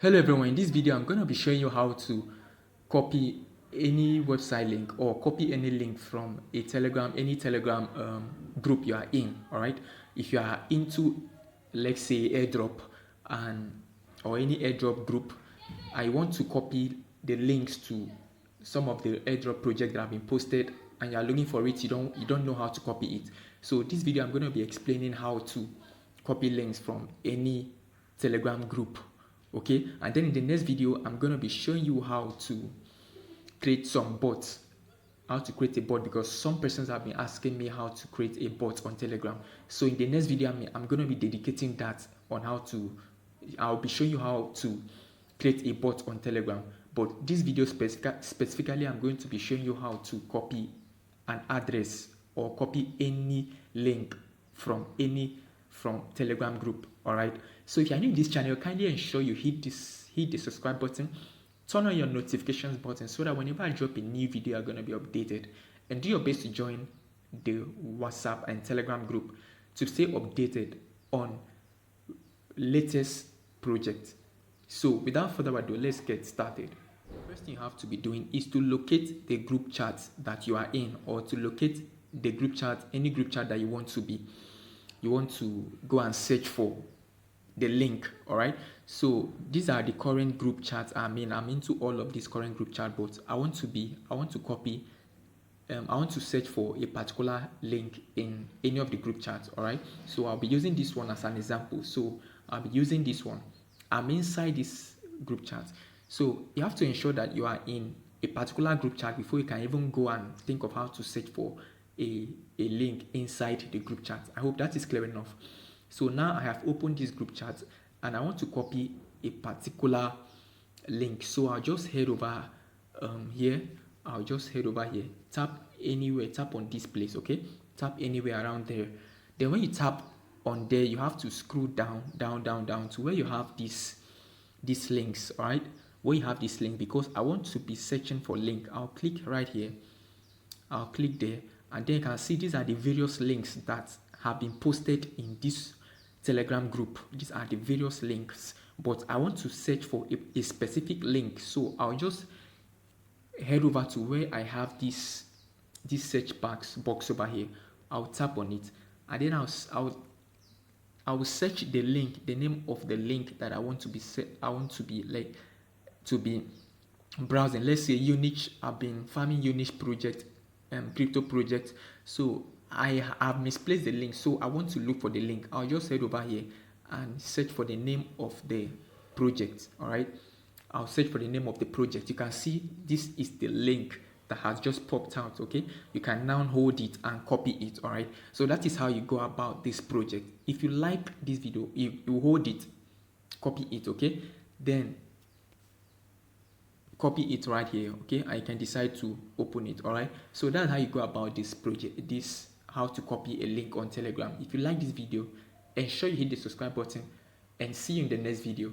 Hello everyone, in this video I'm going to be showing you how to copy any website link or copy any link from a any telegram group you are in. All right, if you are into, let's say, airdrop or any airdrop group, I want to copy the links to some of the airdrop projects that have been posted and you are looking for it, you don't know how to copy it. So this video I'm going to be explaining how to copy links from any telegram group. Okay, and then in the next video I'm going to be showing you how to create some bots, how to create a bot, because some persons have been asking me how to create a bot on Telegram. So in the next video I'm going to be dedicating that on I'll be showing you how to create a bot on Telegram. But this video specifically I'm going to be showing you how to copy an address or copy any link from Telegram group. All right, so if you're new to this channel, kindly ensure you hit the subscribe button, turn on your notifications button, so that whenever I drop a new video you're going to be updated, and do your best to join the WhatsApp and Telegram group to stay updated on latest projects. So without further ado, let's get started. The first thing you have to be doing is to locate the group chat that you are in, or to locate the group chat, any group chat that you want to go and search for the link. All right, so these are the current group chats. I'm into all of these current group chat, but I want to search for a particular link in any of the group chats. All right, so I'll be using this one as an example. So I'll be using this one. I'm inside this group chat, so you have to ensure that you are in a particular group chat before you can even go and think of how to search for a link inside the group chat. I hope that is clear enough. So now I have opened this group chat and I want to copy a particular link. So I'll just head over here. Tap anywhere, tap on this place. Okay, tap anywhere around there. Then when you tap on there, you have to scroll down to where you have these links. All right, where you have this link, because I want to be searching for link. I'll click right here. I'll click there, and then you can see these are the various links that have been posted in this Telegram group. These are the various links, but I want to search for a specific link. So I'll just head over to where I have this search box over here. I'll tap on it, and then I will search the link, the name of the link that I want to be browsing. Let's say Unich. I've been farming Unich project, crypto project. So I have misplaced the link, so I want to look for the link. I'll just head over here and search for the name of the project. All right, I'll search for the name of the project. You can see this is the link that has just popped out. Okay, you can now hold it and copy it. All right, so that is how you go about this project. If you like this video, you hold it, copy it. Okay, then copy it right here. Okay, I can decide to open it. All right, so that's how you go about this project, how to copy a link on Telegram. If you like this video, ensure you hit the subscribe button, and see you in the next video.